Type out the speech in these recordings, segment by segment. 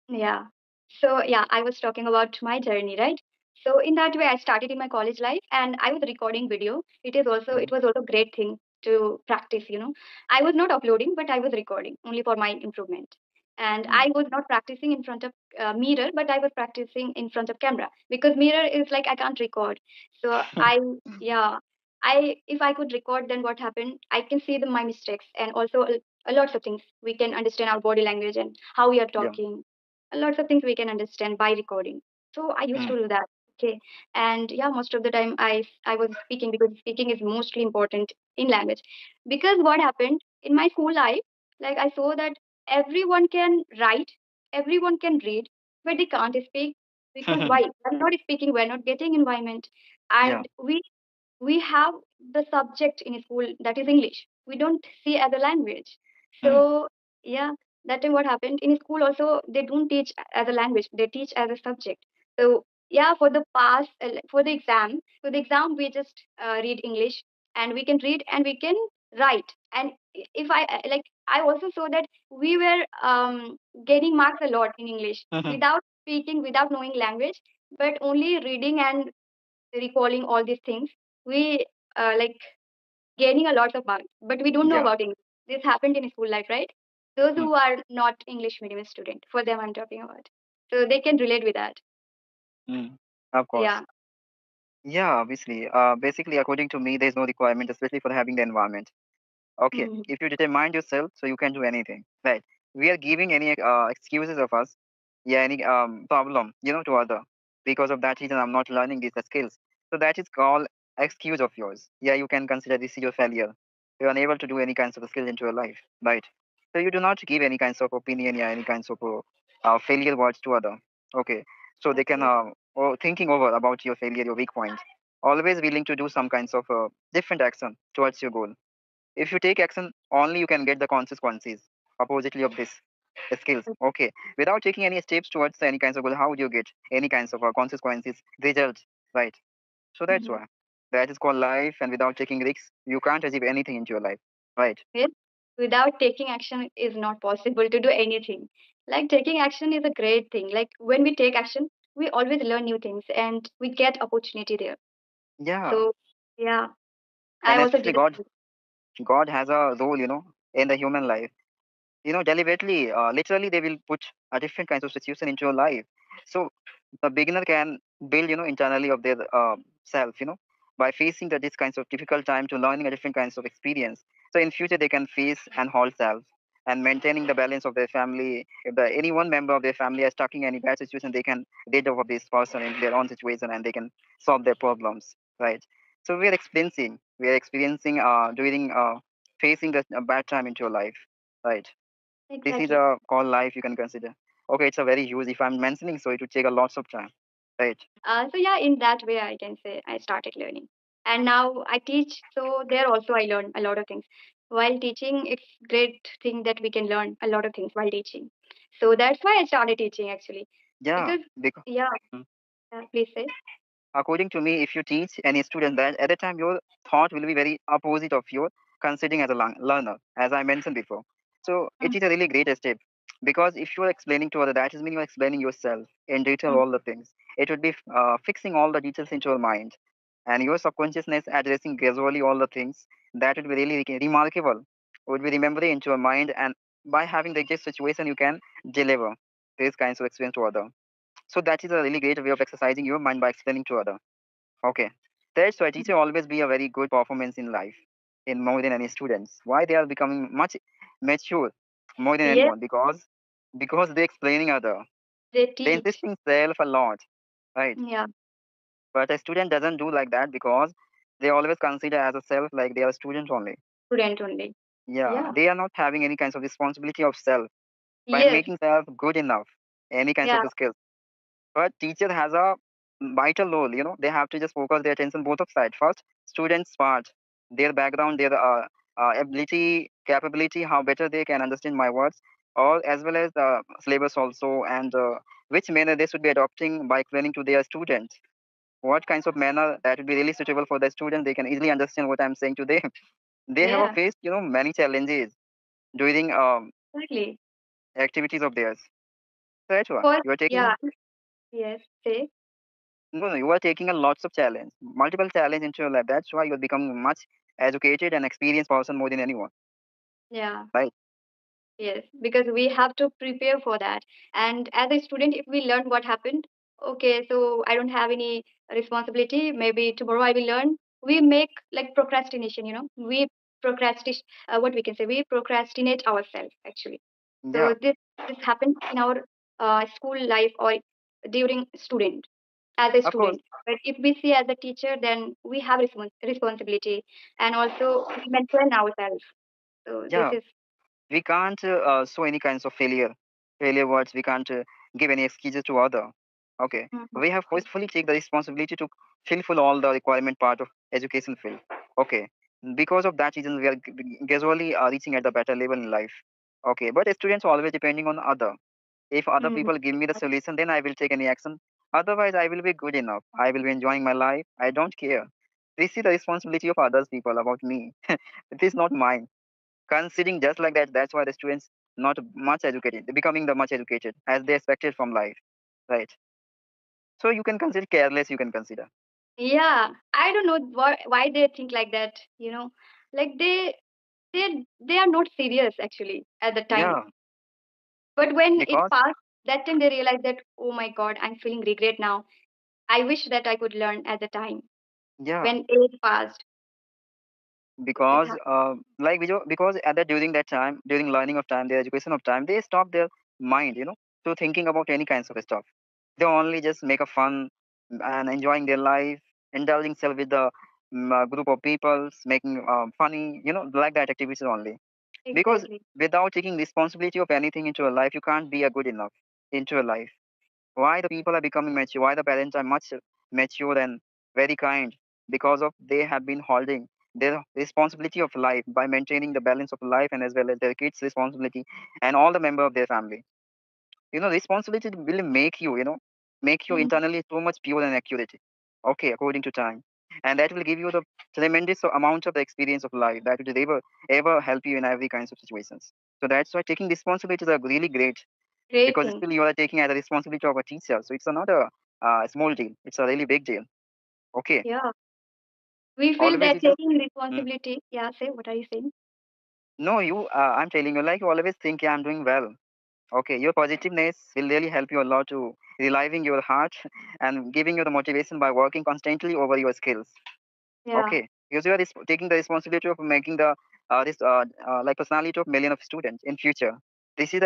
Yeah. So yeah, I was talking about my journey, right? So in that way, I started in my college life, and I was recording video. Mhm. It was also a great thing to practice. I was not uploading, but I was recording only for my improvement. And Mm. I was not practicing in front of mirror, but I was practicing in front of camera because mirror is like I can't record. So yeah, I if I could record, then what happened? I can see my mistakes and also a lots of things. We can understand our body language and how we are Yeah. talking, lots of things we can understand by recording. So I used Mm. to do that. Okay. And yeah, most of the time I was speaking because speaking is mostly important in language. Because what happened in my school life, like I saw that everyone can write, everyone can read, but they can't speak. Because why? We're not speaking, we're not getting environment. Yeah. And we have the subject in school, that is English. We don't see as a language. Mm. So yeah, that time what happened in school also, they don't teach as a language, they teach as a subject. So yeah, for the pass for the exam we just read English, and we can read and we can write. And if I like, I also saw that we were gaining marks a lot in English Mhm. without speaking, without knowing language, but only reading and recalling all these things, we like gaining a lot of marks, but we don't know Yeah. about English. This happened in school life, right? Those Mm. who are not English medium student, for them I'm talking about. So they can relate with that. Mm. Of course. Yeah. Yeah, obviously. Basically, according to me, there's no requirement, especially for having the environment. Okay, Mhm. if you determine yourself, so you can do anything, right? We are giving any excuses of us, yeah, any problem, to other. Because of that reason, I'm not learning these skills. So that is called excuse of yours. Yeah, you can consider this your failure. You're unable to do any kinds of skill into your life, right? So you do not give any kinds of opinion, yeah, any kinds of failure words to other. Okay, so they can Okay. or thinking over about your failure, your weak point. Always willing to do some kinds of different action towards your goal. If you take action, only you can get the consequences oppositely of this skills. Okay. Without taking any steps towards any kinds of goal, how would you get any kinds of consequences, results, right? So that's Mhm. why. That is called life, and without taking risks, you can't achieve anything into your life, right? Yes. Without taking action is not possible to do anything. Like taking action is a great thing. Like when we take action, we always learn new things and we get opportunity there. Yeah. So yeah, I And also especially did. God has a role, in the human life. Deliberately, literally, they will put a different kinds of situation into your life. So the beginner can build, internally of their self, by facing this kinds of difficult time to learning a different kinds of experience. So in future, they can face and hold self and maintaining the balance of their family. If any one member of their family is stuck in any bad situation, they can get over this person in their own situation and they can solve their problems, right? So we are experiencing during facing the bad time into your life, right? This is Exactly. a call life you can consider. Okay, it's a very huge. If I'm mentioning, so it would take a lots of time, right? So yeah, in that way, I can say I started learning, and now I teach. So there also I learn a lot of things while teaching. It's great thing that we can learn a lot of things while teaching. So that's why I started teaching actually, Yeah, because because yeah, please say. according to me, if you teach any student that at the time your thought will be very opposite of your considering as a learner, as I mentioned before. So it Mm, is a really great step because if you are explaining to other, that is mean you are explaining yourself in detail mm, all the things. It would be fixing all the details into your mind and your subconsciousness addressing gradually all the things. That would be really remarkable. Would be remembering into your mind, and by having the exact situation, you can deliver these kinds of experience to other. So that is a really great way of exercising your mind by explaining to other. Okay. That's why mm. teacher always be a very good performance in life in more than any students. Why they are becoming much mature more than Yes, anyone? Because they explaining other. they They teach. insisting self a lot. Right. Yeah, But a student doesn't do like that because they always consider as a self like they are a student only. student only. Yeah. Yeah, They are not having any kinds of responsibility of self by yes, making self good enough. Any kinds yeah, of skills. But teacher has a vital role. They have to just focus their attention both of sides. First, students' part, their background, their ability, capability, how better they can understand my words, or as well as the syllabus also, and which manner they should be adopting by explaining to their students. What kinds of manner that would be really suitable for the student, they can easily understand what I'm saying to them. They have yeah, faced, many challenges during exactly. activities of theirs. That's why For you are taking, yeah, yes, say. no, no, you are taking a lots of challenge, multiple challenge into your life. That's why you're becoming much educated and experienced person more than anyone, Yeah. right? Yes, because we have to prepare for that. And as a student, if we learn what happened, okay, so I don't have any responsibility. Maybe tomorrow I will learn. We make like procrastination, we procrastinate, what we can say, we procrastinate ourselves actually. Yeah, So this happens in our school life or during student as a of course. student. But if we see as a teacher, then we have responsibility and also we maintain ourselves. So this Yeah, is. we can't show any kinds of failure words. We can't give any excuses to other. Okay, Mhm. we have forcefully take the responsibility to fulfill all the requirement part of education field. Okay, because of that reason, we are gradually reaching at the better level in life. Okay, but students are always depending on other. If other Mhm. people give me the solution, then I will take any action. Otherwise, I will be good enough. I will be enjoying my life. I don't care. This is the responsibility of others people about me. It is not mine. Considering just like that, that's why the students not much educated, they're becoming the much educated as they expected from life, right? So you can consider careless. You can consider. Yeah, I don't know why they think like that, like they are not serious actually at the time. Yeah, But when it because passed, that time they realize that, oh my God, I'm feeling regret now. I wish that I could learn at the time yeah, when age passed. This because happened. because at that during that time, during learning of time, their education of time, they stop their mind, to thinking about any kinds of stuff. They only just make a fun and enjoying their life, indulging self with the group of peoples, making funny, like that activities only. Because Exactly. without taking responsibility of anything into your life, you can't be a good enough into your life. Why the people are becoming mature? Why the parents are much mature and very kind? Because of they have been holding their responsibility of life by maintaining the balance of life and as well as their kids' responsibility and all the member of their family. Responsibility will make you Mhm. internally so much pure and accurate. Okay, according to time, and that will give you the tremendous amount of the experience of life that will ever help you in every kinds of situations. So that's why taking responsibilities are really great Great because thing. still you are taking as a responsibility of a teacher. So it's not a small deal. It's a really big deal. Okay, Yeah. We feel always you that just taking mm, responsibility. Yeah, say, what are you saying? no you. I'm telling you, like you always think, yeah, I'm doing well. Okay, your positiveness will really help you a lot to reliving your heart and giving you the motivation by working constantly over your skills. Yeah, Okay, because you are taking the responsibility of making the this like personality of million of students in future. This is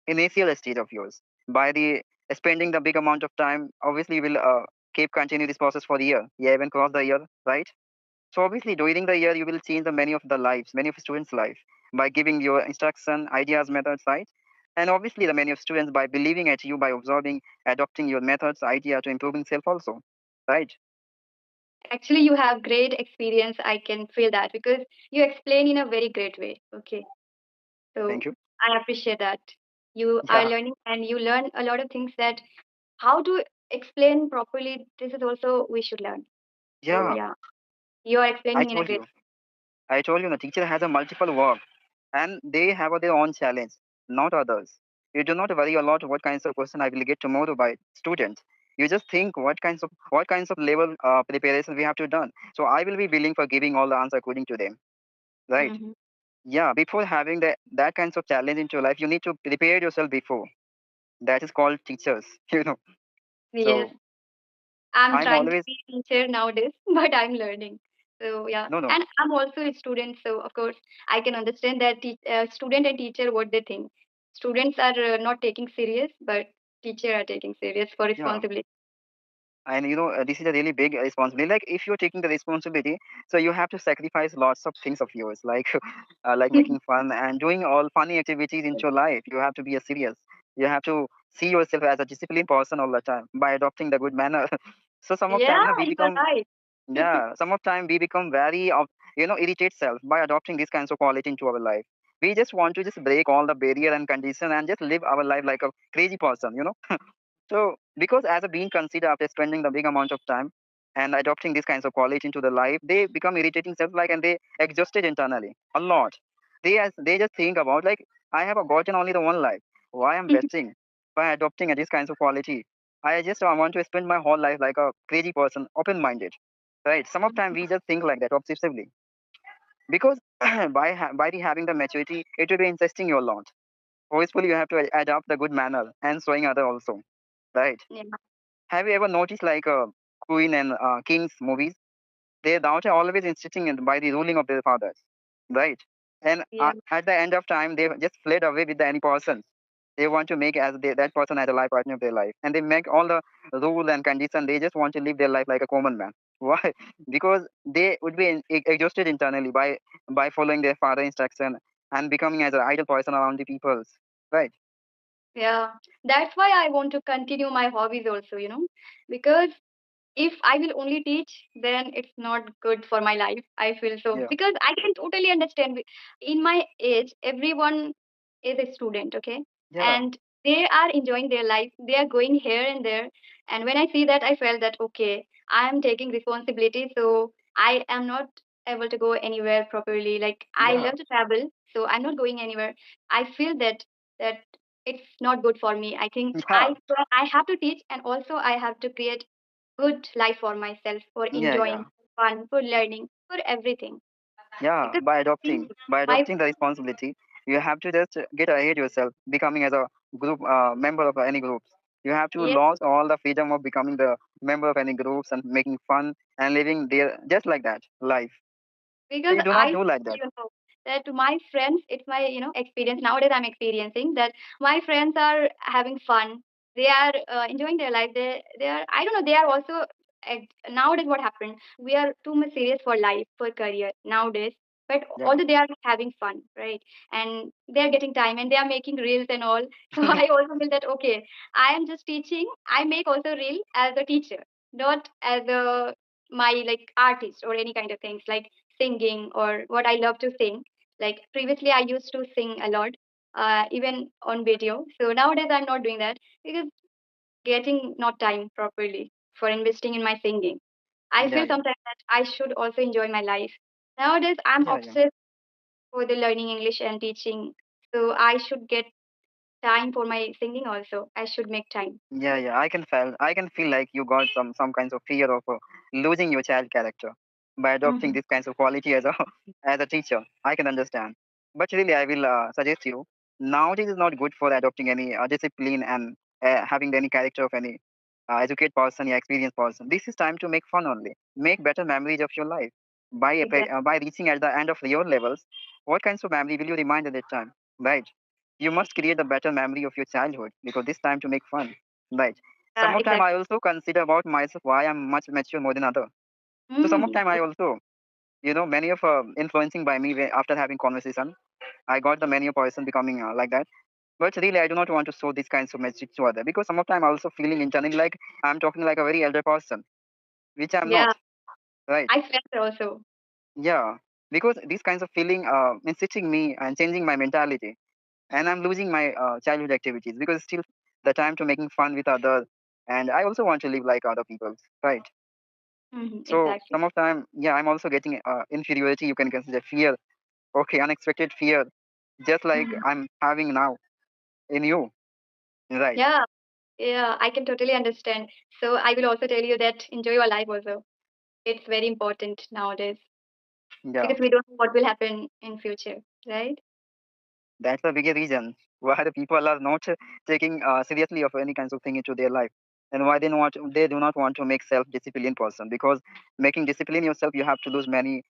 initial stage of yours. By the spending the big amount of time, obviously you will keep continue this process for the year. You even cross the year, right? So obviously during the year you will change the many of the lives, many of students' life by giving your instruction, ideas, methods, right? And obviously the many of students by believing at you, by observing, adopting your methods, idea to improving self also, right? actually, you have great experience. I can feel that because you explain in a very great way. Okay. Thank So you. I appreciate that. You are Yeah, learning and you learn a lot of things that how to explain properly. This is also we should learn. So yeah. yeah, you are I explaining in a told great. you. I told you the teacher has a multiple work and they have their own challenge, not others. You do not worry a lot what kinds of question I will get tomorrow by students. You just think what kinds of level preparation we have to done. So I will be willing for giving all the answer according to them. Right? Mhm. Yeah. Before having that kinds of challenge into your life, you need to prepare yourself before. That is called teachers. Yes, So I'm I'm trying to always be a teacher nowadays, but I'm learning. So yeah, no no and I'm also a student. So of course, I can understand that student and teacher what they think. Students are not taking serious, but teacher are taking serious for yeah. responsibility. And this is a really big responsibility. Like if you're taking the responsibility, so you have to sacrifice lots of things of yours, like like making fun and doing all funny activities into your life. You have to be a serious. You have to see yourself as a disciplined person all the time by adopting the good manner. So some of Yeah, time we you are become, right. yeah, some of time we become very of irritate self by adopting these kinds of quality into our life. We just want to just break all the barrier and condition and just live our life like a crazy person. So, because as a being considered after spending the big amount of time and adopting these kinds of quality into the life, they become irritating self-like and they exhausted internally a lot. They just think about like I have gotten only the one life. Why I'm wasting? by adopting this kinds of quality. I just want to spend my whole life like a crazy person, open-minded, right? Some of time we just think like that obsessively because by having the maturity, it will be insisting your lot. Forcefully, you have to adopt the good manner and showing other also, right? Yeah. Have you ever noticed like Queen and King's movies? Their daughter always insisting by the ruling of their fathers, right? And Yeah. at the end of time, they just fled away with any person. They want to make as that person as a life partner of their life, and they make all the rule and condition. They just want to live their life like a common man. Why? Because they would be exhausted internally by following their father instruction and becoming as an idle person around the peoples, right? Yeah. That's why I want to continue my hobbies also, because if I will only teach, then it's not good for my life. I feel so Yeah, because I can totally understand. In my age, everyone is a student, okay, yeah, and they are enjoying their life. They are going here and there, and when I see that, I felt that okay, I am taking responsibility, so I am not able to go anywhere properly. Like I yeah, love to travel, so I'm not going anywhere. I feel that it's not good for me. I think yeah, I have to teach, and also I have to create good life for myself, for yeah, yeah. enjoying, for fun, for learning, for everything. Yeah, Because see, by my adopting the responsibility, you have to just get ahead yourself, becoming as a group member of any groups. You have to yeah, lose all the freedom of becoming the member of any groups and making fun and living there just like that life. So because you do not I do like that. that my friends, it's my experience nowadays. I'm experiencing that my friends are having fun. They are enjoying their life. They are, I don't know. They are also nowadays. What happened? We are too much serious for life, for career nowadays. But Yeah, although they are having fun, right, and they are getting time and they are making reels and all. So I also feel that okay, I am just teaching. I make also reel as a teacher, not as a my like artist or any kind of things like singing or what I love to sing. Like previously, I used to sing a lot, even on video. So nowadays, I'm not doing that because getting not time properly for investing in my singing. I yeah, feel yeah, sometimes that I should also enjoy my life. Nowadays, I'm yeah, yeah. obsessed with the learning English and teaching. So I should get time for my singing also. I should make time. Yeah, yeah. I can feel like you got some kinds of fear of losing your child character by adopting Hmm. this kinds of quality as a as a teacher. I can understand, but really, I will suggest you nowadays is not good for adopting any discipline and having any character of any educated person, yeah, experienced person. This is time to make fun only, make better memories of your life Exactly. by reaching at the end of your levels. What kinds of memory will you remind at that time, right? You must create a better memory of your childhood because this time to make fun. Right. Some of time Exactly. I also consider about myself why I'm much mature more than other. So some of Mm. time I also, many of influencing by me after having conversation. I got the many of person becoming like that. But really, I do not want to show these kinds of message to other because some of time I also feeling internally like I'm talking like a very elder person, which I'm Yeah, not. Right. I felt also. Yeah. Because these kinds of feeling insisting me and changing my mentality, and I'm losing my childhood activities because still the time to making fun with others, and I also want to live like other people, right? So Exactly. some of time, yeah, I'm also getting inferiority. You can consider fear, okay, unexpected fear, just like Mhm. I'm having now in you, right? Yeah, yeah, I can totally understand. So I will also tell you that enjoy your life also. It's very important nowadays Yeah, because we don't know what will happen in future, right? that's the bigger reason why the people are not taking seriously of any kinds of thing into their life, and why they do not want to make self-discipline person because making discipline yourself, you have to lose many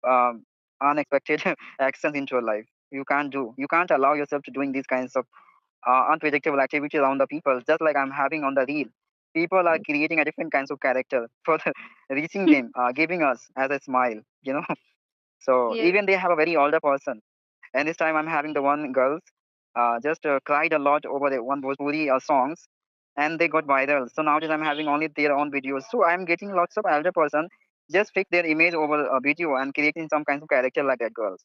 um, unexpected actions into your life. You can't allow yourself to doing these kinds of unpredictable activity around the people, just like I'm having on the reel. People are creating a different kinds of character for reaching them, giving us as a smile, So Yeah. even they have a very older person. And this time I'm having the one girls just cried a lot over the one Bhojpuri songs and they got viral. So nowadays I'm having only their own videos. So I'm getting lots of elder person just fix their image over a video and creating some kinds of character like that girls.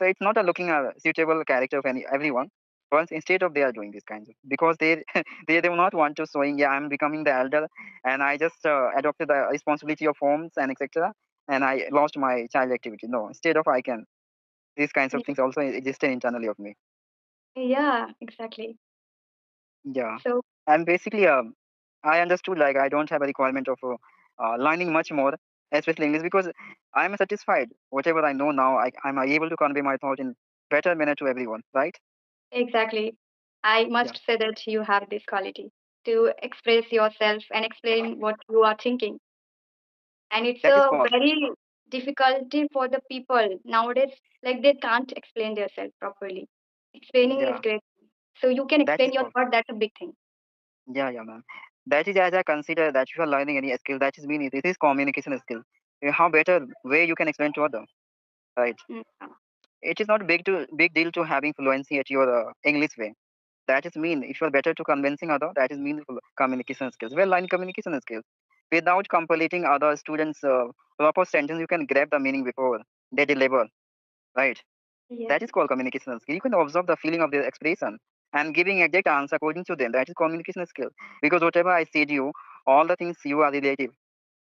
So it's not a looking a suitable character of any everyone. But instead of they are doing these kinds of because they they do not want to showing I'm becoming the elder and I just adopted the responsibility of homes and etc. And I lost my child activity. No, instead of I can these kinds of Yeah, things also existed internally of me. yeah, exactly. Yeah. So And basically, I understood like I don't have a requirement of learning much more, especially English, because I'm satisfied. Whatever I know now, I'm able to convey my thought in better manner to everyone, right? exactly, I Yeah, must say that you have this quality to express yourself and explain what you are thinking. And it's that is a called, very difficulty for the people nowadays, like they can't explain themselves properly. Explaining is yeah, great. So you can that is explain your called, thought, that's a big thing. yeah, yeah, ma'am. That is as I consider that if you are learning any skill, that is mean it is communication skill. How better way you can explain to other, right? Mm. It is not big deal to having fluency at your English way. That is mean if you are better to convincing other, that is meaningful communication skills. Well, line communication skills. Without completing other students' proper sentence, you can grab the meaning before they deliver, right? Yes, That is called communication skill. You can observe the feeling of their expression and giving exact answer according to them. That is communication skill. Because whatever I said you, all the things you are relative,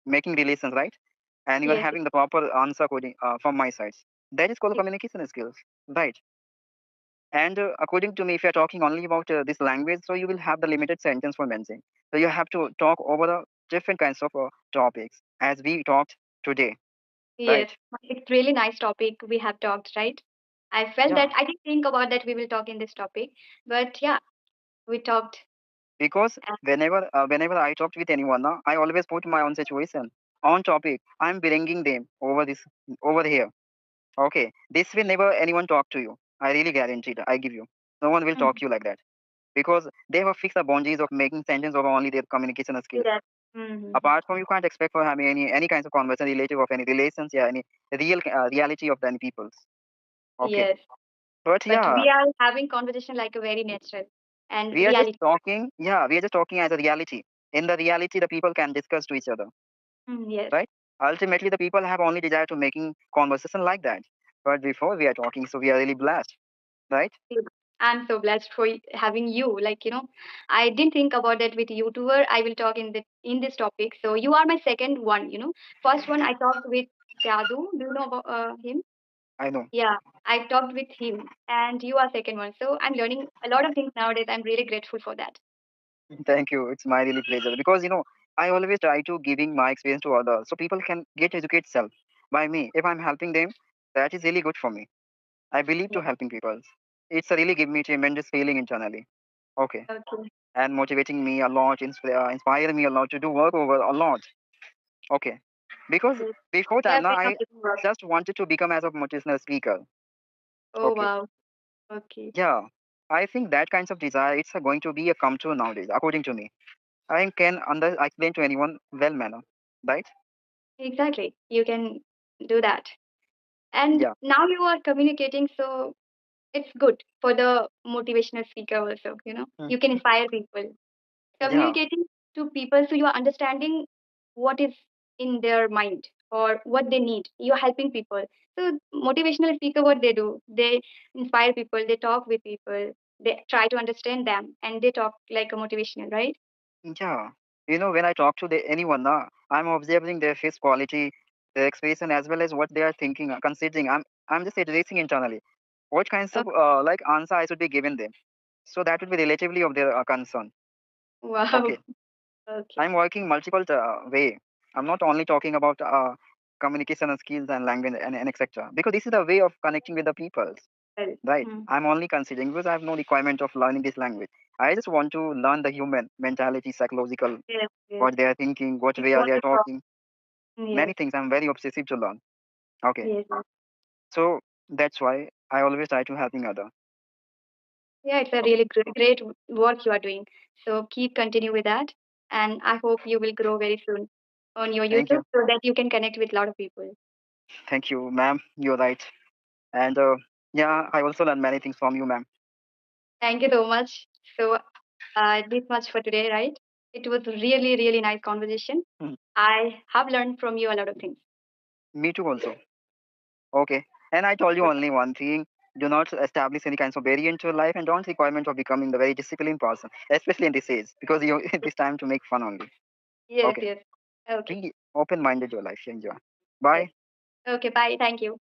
making relations, right? And you are yes, having the proper answer according from my side. That is called yes, communication skills, right? And according to me, if you're talking only about this language, so you will have the limited sentence for mentioning. So you have to talk over the different kinds of topics as we talked today, yes. right? It's really nice topic we have talked, right? I felt Yeah, that I didn't think about that we will talk in this topic, but yeah, we talked. because And whenever I talked with anyone, I always put my own situation on topic. I'm bringing them over here. Okay, this will never anyone talk to you. I really guarantee it. I give you. No one will mm, talk you like that because they have fixed the boundaries of making sentence over only their communication skills. yes, mm-hmm. Apart from you can't expect for having any kinds of conversation relative of any relations, yeah, any reality of any peoples. Okay, Yes. but But yeah, we are having conversation like a very natural and we are just reality. talking. Yeah, we are just talking as a reality. In the reality, the people can discuss to each other, Mm, yes. right? Ultimately, the people have only desire to making conversation like that. But before we are talking, so we are really blessed, right? Yes. I'm so blessed for having you. Like, I didn't think about that with YouTuber. I will talk in this topic. So you are my second one. First one I talked with Dadu. Do you know about him? I know. Yeah, I talked with him, and you are second one. So I'm learning a lot of things nowadays. I'm really grateful for that. Thank you. It's my really pleasure because I always try to giving my experience to others so people can get educate self by me. If I'm helping them, that is really good for me. I believe to Yeah. helping people. It's a really give me tremendous feeling internally. Okay. Okay. And motivating me a lot, inspire me a lot to do work over a lot. Okay. Because Yes. before Yeah, time now, we have I different work. just wanted to become as a motivational speaker. Oh Okay. wow. Okay. Yeah. I think that kinds of desire, it's going to be a come true nowadays, according to me. I can explain to anyone well manner, right? Exactly. You can do that. And Yeah. now you are communicating, so it's good for the motivational speaker also. Mm. You can inspire people. Yeah. Communicating to people so you are understanding what is in their mind or what they need. You're helping people. So motivational speaker, what they do, they inspire people, they talk with people, they try to understand them, and they talk like a motivational, right? Yeah. When I talk to anyone, I'm observing their face quality, their expression, as well as what they are thinking, considering. I'm just addressing internally. What kinds Oh, of like answer I should be giving them. So that would be relatively of their concern. wow. Okay. Okay. I'm working multiple way. I'm not only talking about communication skills and language and etc. Because this is the way of connecting with the people. Well, Right. mm, I'm only considering because I have no requirement of learning this language. I just want to learn the human mentality, psychological, yes, yes. what they are thinking, what You way are want they to talk. talking. Yes, Many things I'm very obsessive to learn. Okay. yes, yes. So that's why I always try to helping other. Yeah, it's a Okay. really great work you are doing. So keep continue with that, and I hope you will grow very soon on your Thank YouTube you. so that you can connect with a lot of people. Thank you, ma'am. You're right. And yeah, I also learned many things from you, ma'am. Thank you so much. So this much for today, right? It was really, really nice conversation. Mhm. I have learned from you a lot of things. Me too also. Okay. And I told you only one thing. Do not establish any kinds of barrier into your life and don't requirement of becoming the very disciplined person, especially in this age, because you this time to make fun only. Yes, Okay. yes. Okay. Be open minded your life. Enjoy. Yes. Bye. Okay. Bye. Thank you.